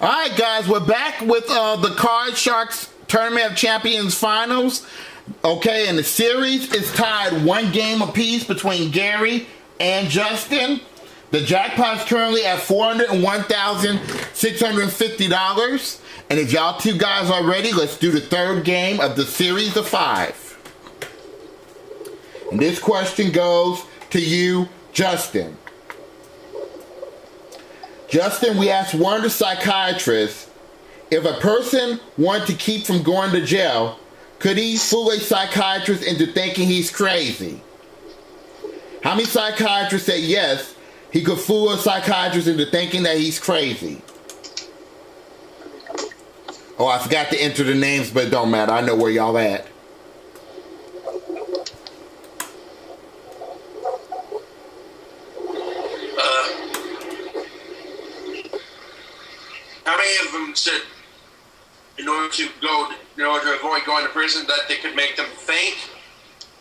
All right, guys, we're back with the Card Sharks Tournament of Champions Finals. Okay, and the series is tied 1 game apiece between Gary and Justin. The jackpot's currently at $401,650. And if y'all two guys are ready, let's do the third game of the series of 5. And this question goes to you, Justin. Justin, we asked one of the psychiatrists, if a person wanted to keep from going to jail, could he fool a psychiatrist into thinking he's crazy? How many psychiatrists said yes, he could fool a psychiatrist into thinking that he's crazy? Oh, I forgot to enter the names, but it don't matter. I know where y'all at. How many of them said in order to avoid going to prison that they could make them think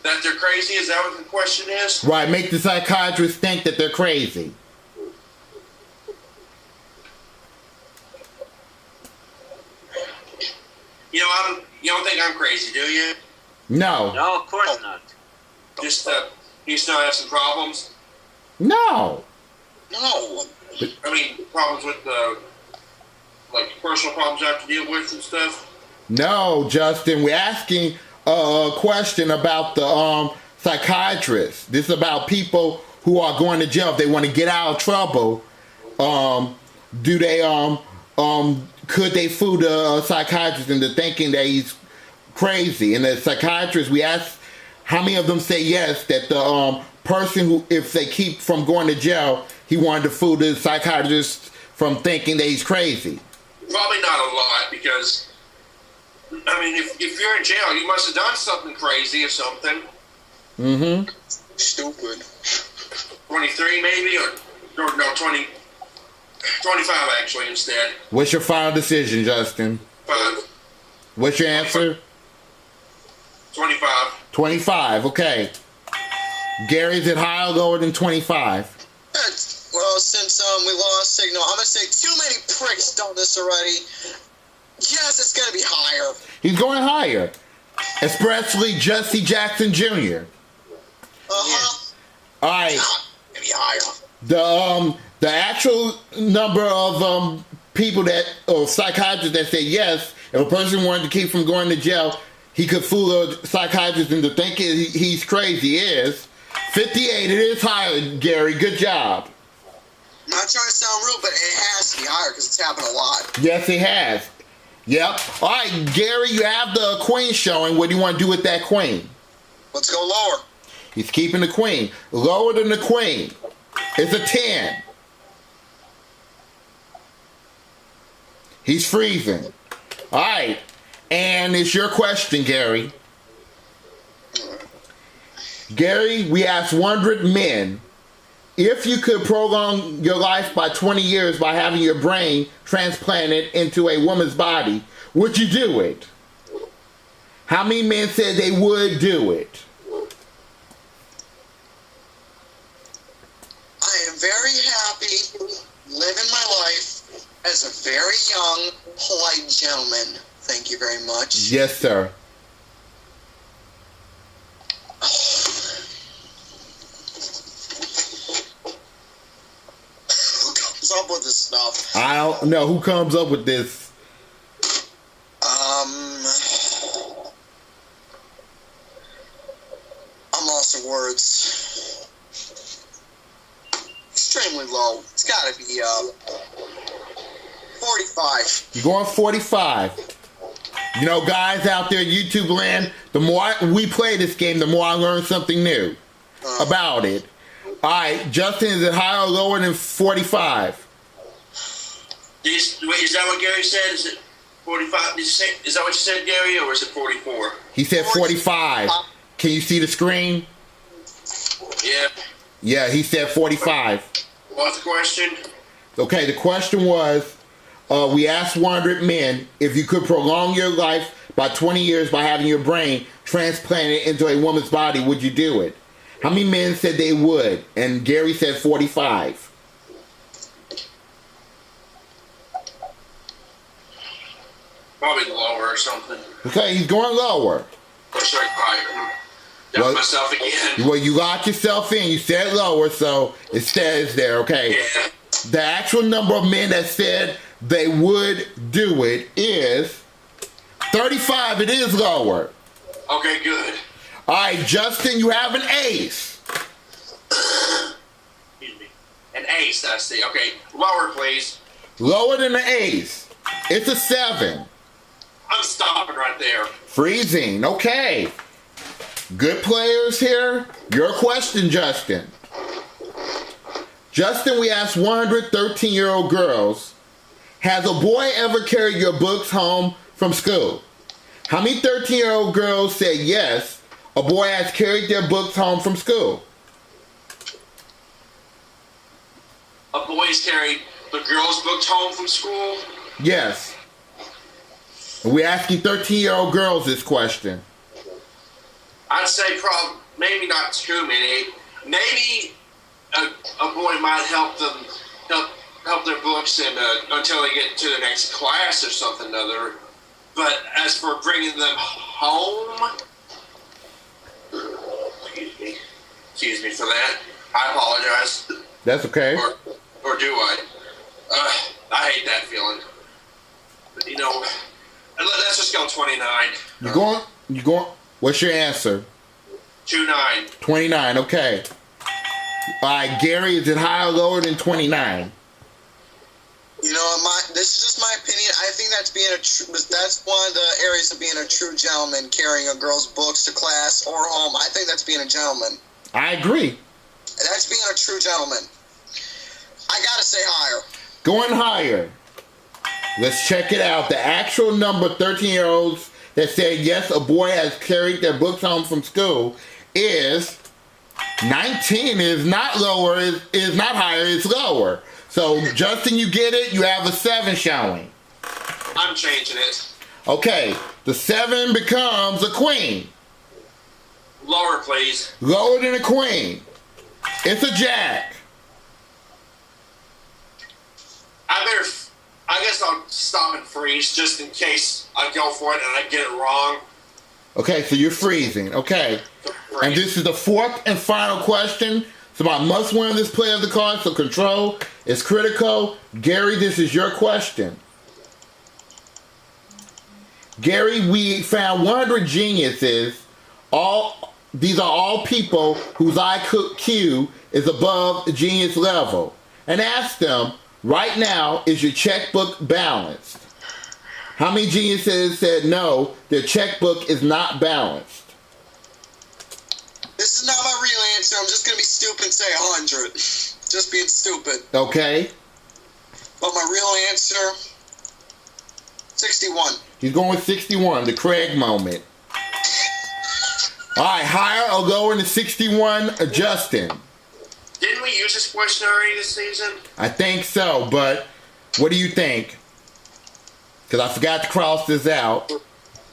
that they're crazy? Is that what the question is? Right, make the psychiatrist think that they're crazy. You don't think I'm crazy, do you? No. No, of course not. Just you still have some problems? No. No. I mean, problems with like personal problems you have to deal with and stuff? No, Justin, we're asking a question about the psychiatrists. This is about people who are going to jail. If they want to get out of trouble, do they could they fool the psychiatrist into thinking that he's crazy? And the psychiatrist, we asked how many of them say yes, that the person who, if they keep from going to jail, he wanted to fool the psychiatrist from thinking that he's crazy. Probably not a lot, because I mean, if you're in jail, you must have done something crazy or something. Mm-hmm. Stupid. 23 maybe, or no, 20, 25 actually instead. What's your final decision, Justin? 5. What's your answer? 25. 25, okay. Gary's at higher or lower than 25? Well, since we lost signal, I'm going to say too many pricks done this already. Yes, it's going to be higher. He's going higher. Especially Jesse Jackson Jr. Uh-huh. All right. Going to be higher. The actual number of people that, or psychiatrists that say yes, if a person wanted to keep from going to jail, he could fool a psychiatrist into thinking he's crazy is 58. It is higher, Gary. Good job. I'm not trying to sound rude, but it has to be higher because it's happened a lot. Yes, it has. Yep. All right, Gary, you have the queen showing. What do you want to do with that queen? Let's go lower. He's keeping the queen. Lower than the queen. It's a 10. He's freezing. All right. And it's your question, Gary. Gary, we asked 100 men, if you could prolong your life by 20 years by having your brain transplanted into a woman's body, would you do it? How many men said they would do it? I am very happy living my life as a very young, polite gentleman. Thank you very much. Yes, sir. Who comes up with this stuff? I don't know who comes up with this. I'm lost in words. Extremely low. It's got to be 45. You're going 45. You know, guys out there, YouTube land, the more we play this game, the more I learn something new about it. All right, Justin, is it higher or lower than 45? Is that what Gary said? Is it 45? Is that what you said, Gary, or is it 44? He said 45. Can you see the screen? Yeah. Yeah, he said 45. What's the question? Okay, the question was, we asked 100 men, if you could prolong your life by 20 years by having your brain transplanted into a woman's body, would you do it? How many men said they would? And Gary said 45. Probably lower or something. Okay, he's going lower. Or sorry, higher. Got myself again. Well, you locked yourself in. You said lower, so it stays there, okay? Yeah. The actual number of men that said they would do it is 35. It is lower. Okay, good. All right, Justin, you have an ace. Excuse me. An ace, I see. Okay, lower, please. Lower than the ace. It's a 7. I'm stopping right there. Freezing. Okay. Good players here. Your question, Justin. Justin, we asked 113-year-old girls, has a boy ever carried your books home from school? How many 13-year-old girls said yes, a boy has carried their books home from school? A boy's carried the girls' books home from school? Yes. And we're asking 13-year-old girls this question. I'd say maybe not too many. Maybe a boy might help their books until they get to the next class or something other. But as for bringing them home, excuse me for that. I apologize. That's okay. Or do I? I hate that feeling. But, let's just go 29. You going? What's your answer? 29. 29, okay. All right, Gary, is it higher or lower than 29? This is just my opinion. I think that's one of the areas of being a true gentleman, carrying a girl's books to class or home. I think that's being a gentleman. I agree. That's being a true gentleman. I gotta say higher. Going higher. Let's check it out. The actual number 13-year-olds that said yes, a boy has carried their books home from school is 19. Is not lower, is not higher, it's lower. So, Justin, you get it? You have a 7 showing. I'm changing it. Okay, the 7 becomes a queen. Lower, please. Lower than a queen. It's a jack. I guess I'll stop and freeze just in case I go for it and I get it wrong. Okay, so you're freezing. Okay. And this is the 4th and final question. So I must win this play of the card, so control is critical. Gary, this is your question. Gary, we found 100 geniuses. These are all people whose IQ is above the genius level. And asked them, right now, is your checkbook balanced? How many geniuses said no, their checkbook is not balanced? This is not my real answer. I'm just going to be stupid and say 100. Just being stupid. Okay. But my real answer, 61. He's going with 61, the Craig moment. All right, higher or lower than 61, Justin? Didn't we use this question already this season? I think so, but what do you think? Because I forgot to cross this out.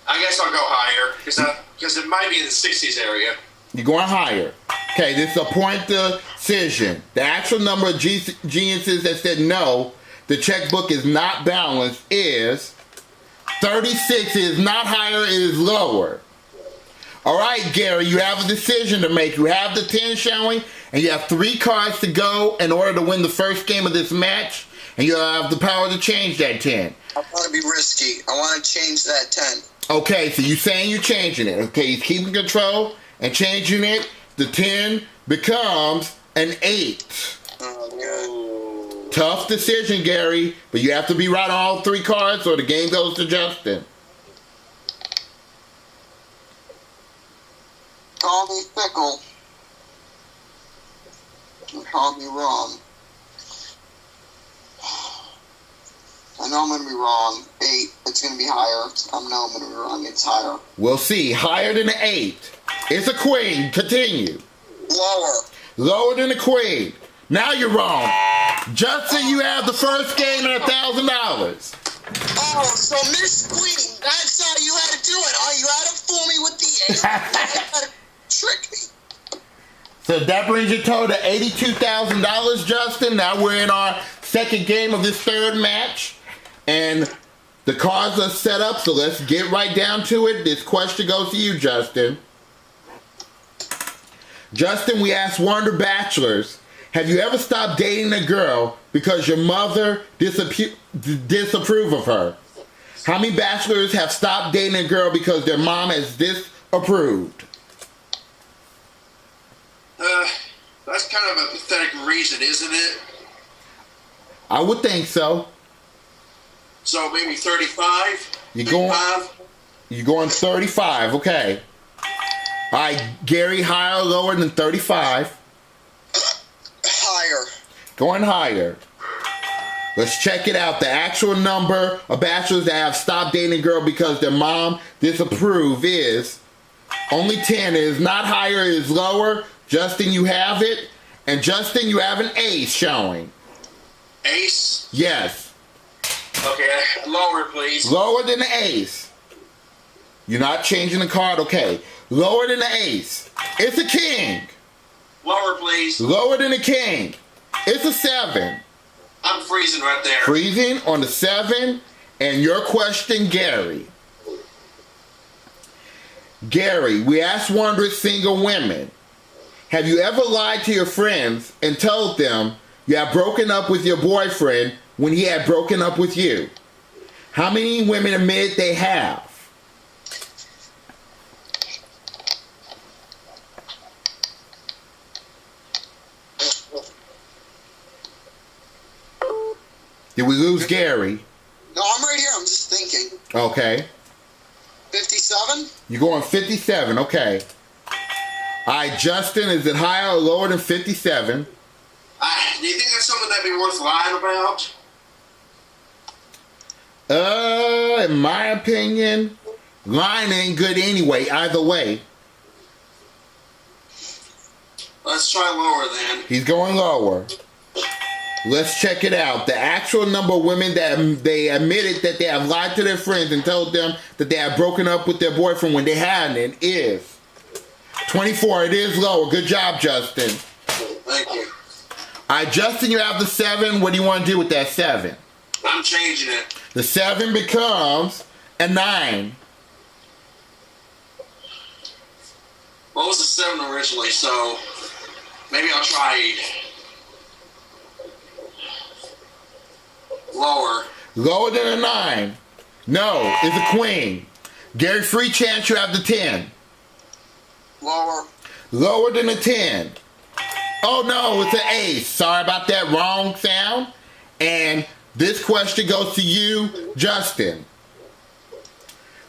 I guess I'll go higher, because it might be in the 60s area. You're going higher. Okay, this is a point decision. The actual number of geniuses that said no, the checkbook is not balanced, is 36. It is not higher, it is lower. All right, Gary, you have a decision to make. You have the 10 showing, and you have 3 cards to go in order to win the first game of this match, and you have the power to change that 10. I want to be risky. I want to change that 10. Okay, so you're saying you're changing it. Okay, he's keeping control and changing it. The 10 becomes an 8. Oh, good. Tough decision, Gary, but you have to be right on all 3 cards or the game goes to Justin. Call me fickle. You called me wrong. I know I'm going to be wrong. 8. It's going to be higher. I know I'm going to be wrong. It's higher. We'll see. Higher than an 8. It's a queen. Continue. Lower. Lower than a queen. Now you're wrong. Justin, you have the first game and $1,000. Oh, so Miss Queen, that's how you had to do it, huh? You had to fool me with the 8. You had to trick me. So that brings your total to $82,000, Justin. Now we're in our second game of this third match. And The cards are set up, so let's get right down to it. This question goes to you, Justin. Justin, we asked Wonder Bachelors, have you ever stopped dating a girl because your mother disapprove of her? How many bachelors have stopped dating a girl because their mom has disapproved? That's kind of a pathetic reason, isn't it? I would think so. So maybe 35? You're going 35, okay. All right, Gary, higher or lower than 35? Higher. Going higher. Let's check it out. The actual number of bachelors that have stopped dating a girl because their mom disapprove is only 10. It is not higher, it is lower. Justin, you have it. And Justin, you have an ace showing. Ace? Yes. Okay, lower, please. Lower than the ace. You're not changing the card, okay. Lower than the ace. It's a king. Lower, please. Lower than the king. It's a 7. I'm freezing right there. Freezing on the 7. And your question, Gary. Gary, we asked 100 single women, have you ever lied to your friends and told them you have broken up with your boyfriend when he had broken up with you? How many women admit they have? Did we lose Gary? No, I'm right here. I'm just thinking. Okay. 57? You're going 57. Okay. All right, Justin, is it higher or lower than 57? Do you think that's something that'd be worth lying about? In my opinion, lying ain't good anyway, either way. Let's try lower then. He's going lower. Let's check it out. The actual number of women that they admitted that they have lied to their friends and told them that they have broken up with their boyfriend when they hadn't is 24. It is lower. Good job, Justin. Thank you. All right, Justin, you have the 7. What do you want to do with that 7? I'm changing it. The 7 becomes a 9. What was the 7 originally? So maybe I'll try lower. Lower than a 9. No, it's a queen. Gary, free chance you have the 10. Lower. Lower than a 10. Oh no, it's an ace. Sorry about that wrong sound. And this question goes to you, Justin.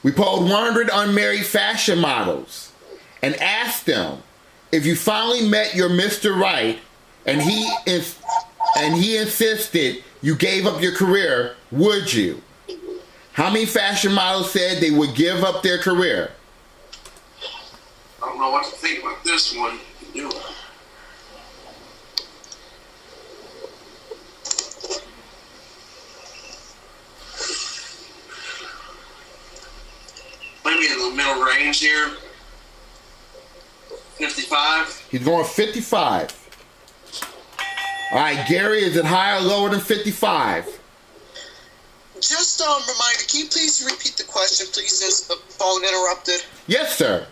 We polled 100 unmarried fashion models and asked them, if you finally met your Mr. Right and he insisted you gave up your career, would you? How many fashion models said they would give up their career? I don't know what to think about this one. Maybe in the middle range here. 55. He's going 55. All right, Gary, is it higher or lower than 55? Just reminder, can you please repeat the question, please, since the phone interrupted? Yes, sir.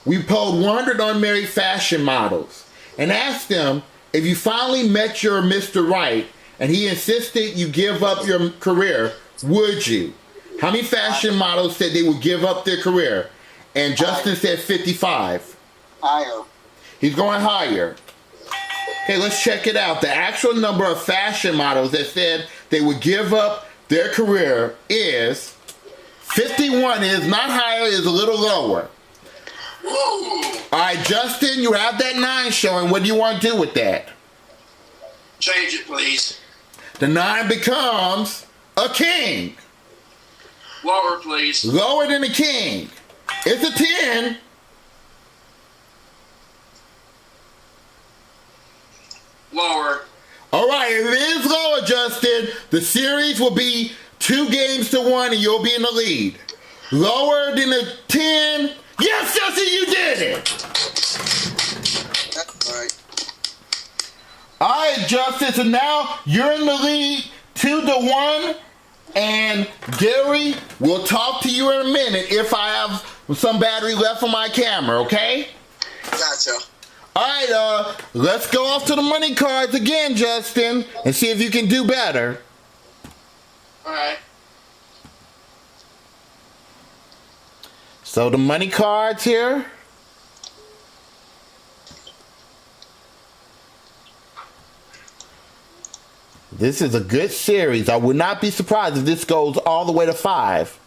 We polled 100 unmarried fashion models and asked them, if you finally met your Mr. Right and he insisted you give up your career, would you? How many fashion models said they would give up their career? And Justin said 55. Higher. He's going higher. Okay, let's check it out. The actual number of fashion models that said they would give up their career is 51. It is not higher, it is a little lower. Woo! All right, Justin, you have that 9 showing. What do you want to do with that? Change it, please. The 9 becomes a king. Lower, please. Lower than a king. It's a 10. Lower. All right, if it is lower, Justin, the series will be 2 games to 1 and you'll be in the lead. Lower than a 10. Yes, Justin, you did it. That's right. All right, Justin, so now you're in the lead 2-1. And Gary, we'll talk to you in a minute if I have some battery left on my camera, okay? Gotcha. All right, let's go off to the money cards again, Justin, and see if you can do better. All right. So the money cards here. This is a good series. I would not be surprised if this goes all the way to 5.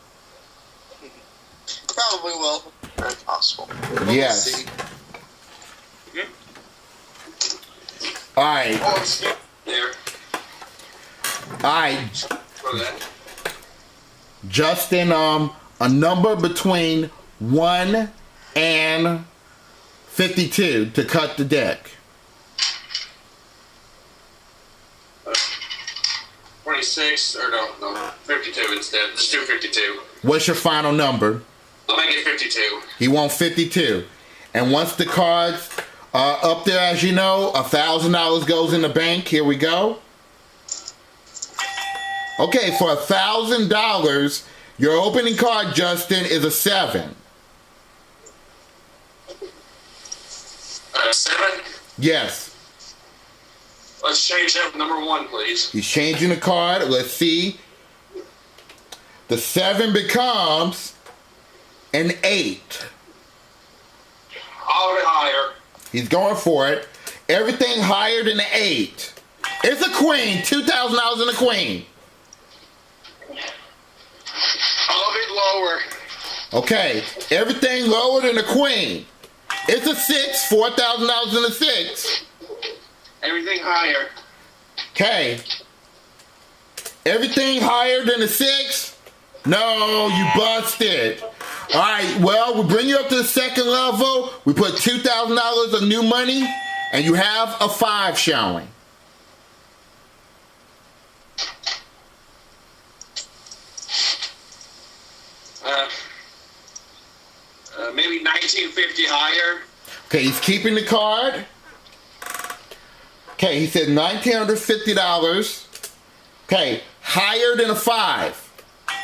Probably will. Very possible. Yes. We'll see. All right. Oh, it's there. All right, For that. Justin. A number between 1 and 52 to cut the deck. 26, or no, 52 instead. Just do 52. What's your final number? I'll make it 52. He wants 52. And once the cards are up there, as you know, $1,000 goes in the bank. Here we go. Okay, for $1,000, your opening card, Justin, is a 7. 7? Yes. Let's change that to number 1, please. He's changing the card. Let's see. The 7 becomes an 8. All the higher. He's going for it. Everything higher than an 8. It's a queen. $2,000 in a queen. All of it lower. Okay. Everything lower than a queen. It's a 6. $4,000 in a 6. Everything higher. Okay. Everything higher than a 6? No, you busted. All right, well, we bring you up to the second level. We put $2,000 of new money, and you have a 5 showing. Maybe 1950 higher. Okay, he's keeping the card. Okay, he said $1,950. Okay, higher than a 5.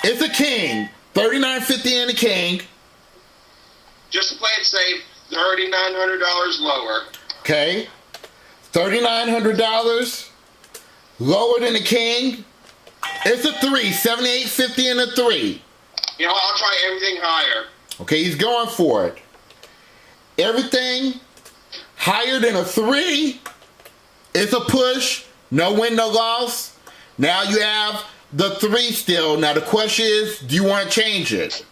It's a king. $3,950 in the king. Just to play it safe, $3,900 lower. Okay, $3,900 lower than the king. It's a 3. $7,850 in a 3. You know, I'll try everything higher. Okay, he's going for it. Everything higher than a 3. It's a push. No win, no loss. Now you have the 3 still. Now the question is, do you want to change it?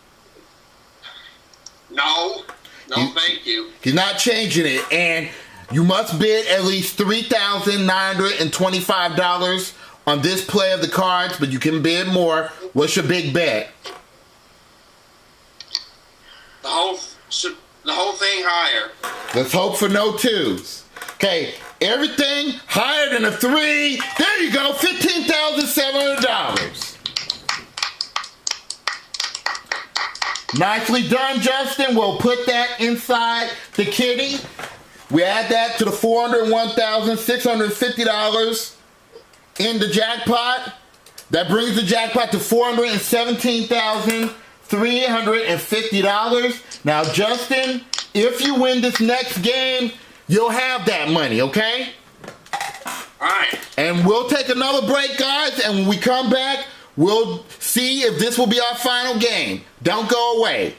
No, thank you. He's not changing it. And you must bid at least $3,925 on this play of the cards, but you can bid more. What's your big bet? The whole thing higher. Let's hope for no 2s. Okay, everything higher than a 3. There you go, $15,700. Nicely done, Justin. We'll put that inside the kitty. We add that to the $401,650 in the jackpot. That brings the jackpot to $417,350. Now, Justin, if you win this next game, you'll have that money, okay? All right. And we'll take another break, guys, and when we come back, we'll see if this will be our final game. Don't go away.